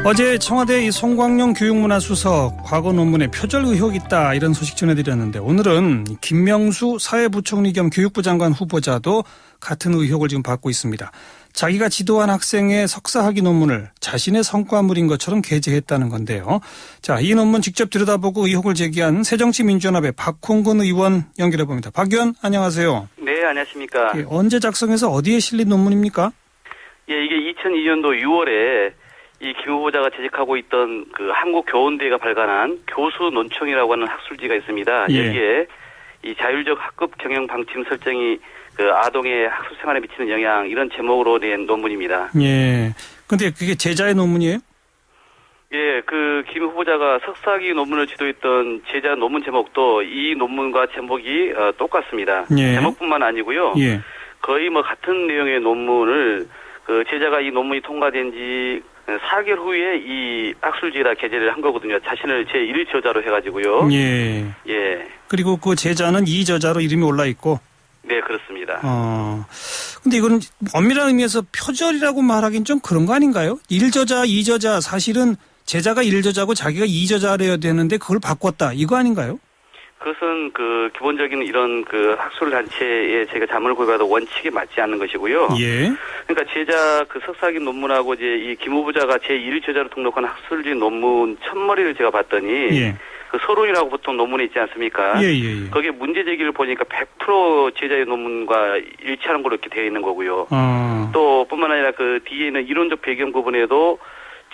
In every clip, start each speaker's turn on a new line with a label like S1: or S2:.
S1: 어제 청와대 이 송광용 교육문화수석 과거 논문에 표절 의혹이 있다 이런 소식 전해드렸는데 오늘은 김명수 사회부총리 겸 교육부 장관 후보자도 같은 의혹을 지금 받고 있습니다. 자기가 지도한 학생의 석사학위 논문을 자신의 성과물인 것처럼 게재했다는 건데요. 자, 이 논문 직접 들여다보고 의혹을 제기한 새정치민주연합의 박홍근 의원 연결해 봅니다. 박 의원 안녕하세요.
S2: 네, 안녕하십니까.
S1: 예, 언제 작성해서 어디에 실린 논문입니까?
S2: 예, 이게 2002년도 6월에 이 김 후보자가 재직하고 있던 그 한국교원대가 발간한 교수 논총이라고 하는 학술지가 있습니다.
S1: 예.
S2: 여기에 이 자율적 학급 경영 방침 설정이 그 아동의 학술 생활에 미치는 영향 이런 제목으로 낸 논문입니다.
S1: 예. 근데 그게 제자의 논문이에요?
S2: 예, 그 김 후보자가 석사학위 논문을 지도했던 제자 논문 제목도 이 논문과 제목이 똑같습니다.
S1: 예.
S2: 제목뿐만 아니고요.
S1: 예.
S2: 거의 뭐 같은 내용의 논문을 그 제자가 이 논문이 통과된 지 4개월 후에 이 학술지에다 게재를 한 거거든요. 자신을 제1저자로 해가지고요.
S1: 예.
S2: 예.
S1: 그리고 그 제자는 2저자로 이름이 올라 있고.
S2: 네, 그렇습니다.
S1: 근데 이거는 엄밀한 의미에서 표절이라고 말하긴 좀 그런 거 아닌가요? 1저자, 2저자 사실은 제자가 1저자고 자기가 2저자래야 되는데 그걸 바꿨다. 이거 아닌가요?
S2: 그것은 그 기본적인 이런 그 학술 단체에 제가 자문을 구해봐도 원칙에 맞지 않는 것이고요.
S1: 예.
S2: 그러니까 제자 그 석사학위 논문하고 이제 이 김 후보자가 제1저자로 등록한 학술지 논문 첫머리를 제가 봤더니
S1: 예.
S2: 그 서론이라고 보통 논문에 있지 않습니까?
S1: 예.
S2: 거기에 문제 제기를 보니까 100% 제자의 논문과 일치하는 걸로 이렇게 되어 있는 거고요. 또 뿐만 아니라 그 뒤에 있는 이론적 배경 부분에도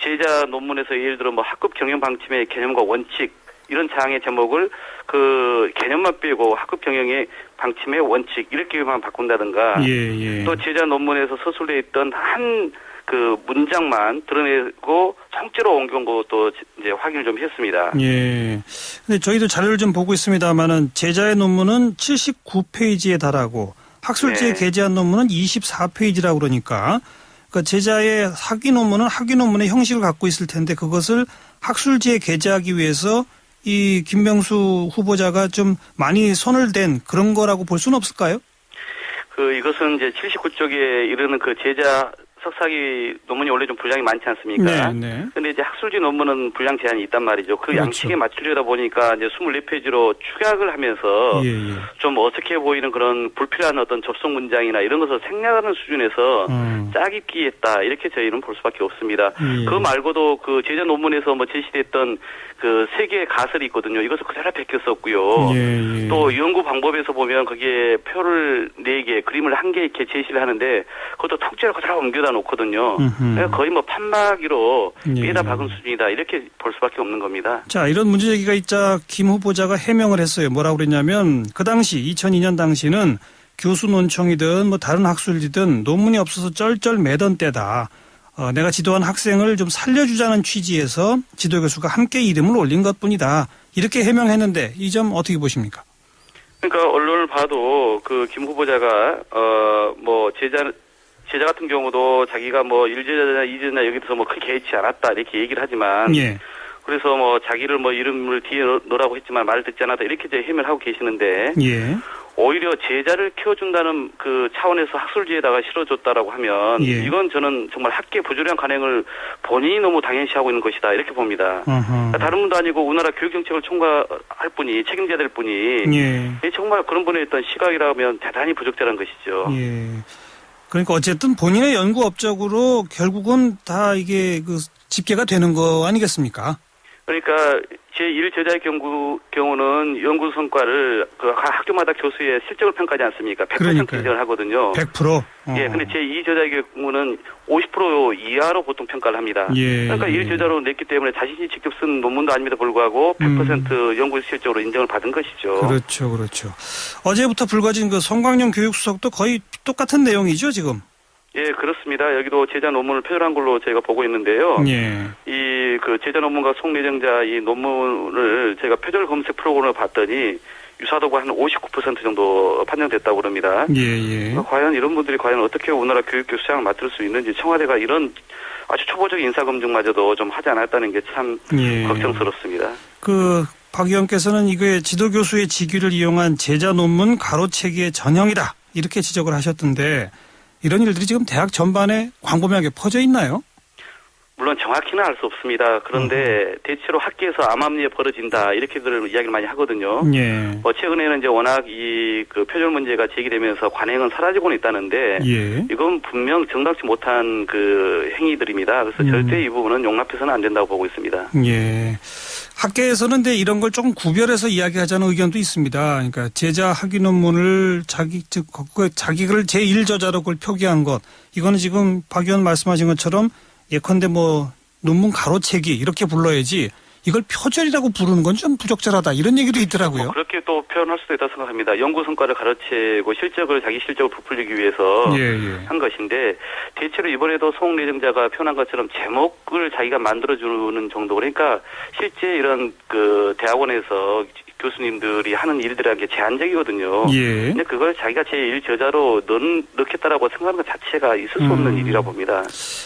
S2: 제자 논문에서 예를 들어 뭐 학급 경영 방침의 개념과 원칙 이런 장의 제목을 그 개념만 빼고 학급 경영의 방침의 원칙 이렇게만 바꾼다든가
S1: 예.
S2: 또 제자 논문에서 서술되어 있던 한 그 문장만 드러내고 통째로 옮긴 것도 이제 확인을 좀 했습니다.
S1: 예. 근데 저희도 자료를 좀 보고 있습니다만은 제자의 논문은 79페이지에 달하고 학술지에
S2: 네.
S1: 게재한 논문은 24페이지라고 그러니까 제자의 학위 논문은 학위 논문의 형식을 갖고 있을 텐데 그것을 학술지에 게재하기 위해서 이 김명수 후보자가 좀 많이 손을 댄 그런 거라고 볼 수는 없을까요?
S2: 이것은 이제 79쪽에 이르는 그 제자 석사학위 논문이 원래 좀 분량이 많지 않습니까?
S1: 네.
S2: 근데 이제 학술지 논문은 분량 제한이 있단 말이죠. 그
S1: 그렇죠.
S2: 양식에 맞추려다 보니까 이제 24페이지로 축약을 하면서 좀 어색해 보이는 그런 불필요한 어떤 접속 문장이나 이런 것을 생략하는 수준에서 짜깁기 했다. 이렇게 저희는 볼 수밖에 없습니다. 그 말고도 그 제자 논문에서 뭐 제시됐던 그 3개의 가설이 있거든요. 이것을 그대로 베꼈었고요. 또 연구 방법에서 보면 거기에 표를 4개, 그림을 1개 이렇게 제시를 하는데 그것도 통째로 그대로 옮겨다 놓거든요. 거의 뭐 판마기로 위에다 박은 수준이다. 이렇게 볼 수밖에 없는 겁니다.
S1: 자, 이런 문제 제기가 있자 김 후보자가 해명을 했어요. 뭐라고 그랬냐면 그 당시 2002년 당시는 교수 논청이든 뭐 다른 학술지든 논문이 없어서 쩔쩔 매던 때다. 내가 지도한 학생을 좀 살려주자는 취지에서 지도교수가 함께 이름을 올린 것뿐이다. 이렇게 해명했는데 이 점 어떻게 보십니까?
S2: 그러니까 언론을 봐도 그 김 후보자가 뭐 제자 같은 경우도 자기가 뭐 1저자나 2저자나 여기 들어서 뭐 크게 개의치 않았다 이렇게 얘기를 하지만 그래서 뭐 자기를 뭐 이름을 뒤에 넣으라고 했지만 말을 듣지 않았다 이렇게 이제 해명을 하고 계시는데 오히려 제자를 키워준다는 그 차원에서 학술지에다가 실어줬다라고 하면 이건 저는 정말 학계 부조리한 관행을 본인이 너무 당연시하고 있는 것이다 이렇게 봅니다. 다른 분도 아니고 우리나라 교육정책을 총괄할 분이 책임져야 될 분이 정말 그런 분의 어떤 시각이라면 대단히 부적절한 것이죠.
S1: 그러니까 어쨌든 본인의 연구 업적으로 결국은 다 이게 그 집계가 되는 거 아니겠습니까? 그러니까
S2: 제1저자의 경우는 연구 성과를 그 학교마다 교수의 실적을 평가하지 않습니까? 100% 인정을 하거든요.
S1: 100%?
S2: 예, 근데 제2저자의 경우는 50% 이하로 보통 평가를 합니다. 그러니까 1저자로 냈기 때문에 자신이 직접 쓴 논문도 아님에도 불구하고 100% 연구 실적으로 인정을 받은 것이죠.
S1: 그렇죠. 어제부터 불거진 그 송광용 교육수석도 거의 똑같은 내용이죠, 지금?
S2: 예, 그렇습니다. 여기도 제자 논문을 표절한 걸로 저희가 보고 있는데요. 이 그 제자 논문과 송내정자 이 논문을 제가 표절 검색 프로그램을 봤더니 유사도가 한 59% 정도 판정됐다고 그럽니다. 과연 이런 분들이 과연 어떻게 우리나라 교육교 수장을 맡을 수 있는지 청와대가 이런 아주 초보적인 인사검증마저도 좀 하지 않았다는 게 참 걱정스럽습니다.
S1: 박 의원께서는 이게 지도교수의 직위를 이용한 제자 논문 가로채기의 전형이다. 이렇게 지적을 하셨던데 이런 일들이 지금 대학 전반에 광범위하게 퍼져 있나요?
S2: 물론 정확히는 알 수 없습니다. 그런데 대체로 학교에서 암암리에 벌어진다 이렇게들 이야기를 많이 하거든요.
S1: 예.
S2: 최근에는 이제 워낙 그 표절 문제가 제기되면서 관행은 사라지고는 있다는데
S1: 예.
S2: 이건 분명 정당치 못한 그 행위들입니다. 그래서 절대 이 부분은 용납해서는 안 된다고 보고 있습니다.
S1: 예. 학계에서는 근데 이런 걸 조금 구별해서 이야기하자는 의견도 있습니다. 그러니까 제자 학위 논문을 자기를 제1저자로 그걸 표기한 것, 이거는 지금 박 의원 말씀하신 것처럼 예컨대 뭐 논문 가로채기 이렇게 불러야지 이걸 표절이라고 부르는 건 좀 부적절하다 이런 얘기도 있더라고요.
S2: 그렇게 또 표현할 수도 있다고 생각합니다. 연구 성과를 가로채고 자기 실적을 부풀리기 위해서 한 것인데 대체로 이번에도 송 내정자가 표현한 것처럼 제목을 자기가 만들어주는 정도, 그러니까 실제 이런 그 대학원에서 교수님들이 하는 일들이라는 게 제한적이거든요.
S1: 예.
S2: 근데 그걸 자기가 제1저자로 넣겠다라고 생각하는 것 자체가 있을 수 없는 일이라 봅니다.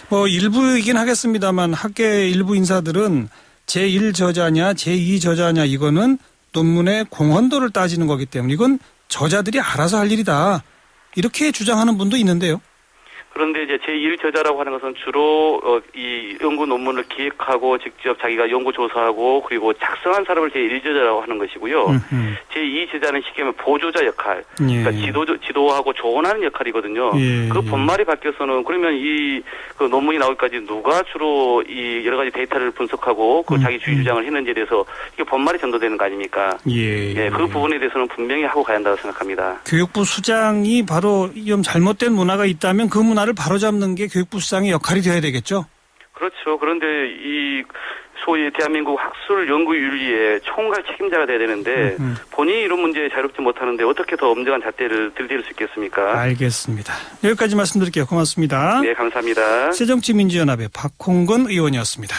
S1: 뭐 일부이긴 하겠습니다만 학계 일부 인사들은 제1저자냐 제2저자냐 이거는 논문의 공헌도를 따지는 거기 때문에 이건 저자들이 알아서 할 일이다. 이렇게 주장하는 분도 있는데요.
S2: 그런데 이제 제1저자라고 하는 것은 주로 이 연구 논문을 기획하고 직접 자기가 연구 조사하고 그리고 작성한 사람을 제1저자라고 하는 것이고요. 제2저자는 쉽게 말하면 보조자 역할, 그러니까 지도하고 조언하는 역할이거든요. 그 본말이 바뀌어서는 그러면 그 논문이 나올까지 누가 주로 이 여러 가지 데이터를 분석하고 그 자기 주의 주장을 했는지에 대해서 이게 본말이 전도되는 거 아닙니까? 그 부분에 대해서는 분명히 하고 가야 한다고 생각합니다.
S1: 교육부 수장이 바로 좀 잘못된 문화가 있다면 그 문화를 바로잡는 게 교육부 수장의 역할이 되어야 되겠죠?
S2: 그렇죠. 그런데 이 소위 대한민국 학술 연구 윤리의 총괄 책임자가 돼야 되는데 본인이 이런 문제에 자유롭지 못하는데 어떻게 더 엄정한 잣대를 들이댈 수 있겠습니까?
S1: 알겠습니다. 여기까지 말씀드릴게요. 고맙습니다.
S2: 네, 감사합니다.
S1: 새정치민주연합의 박홍근 의원이었습니다.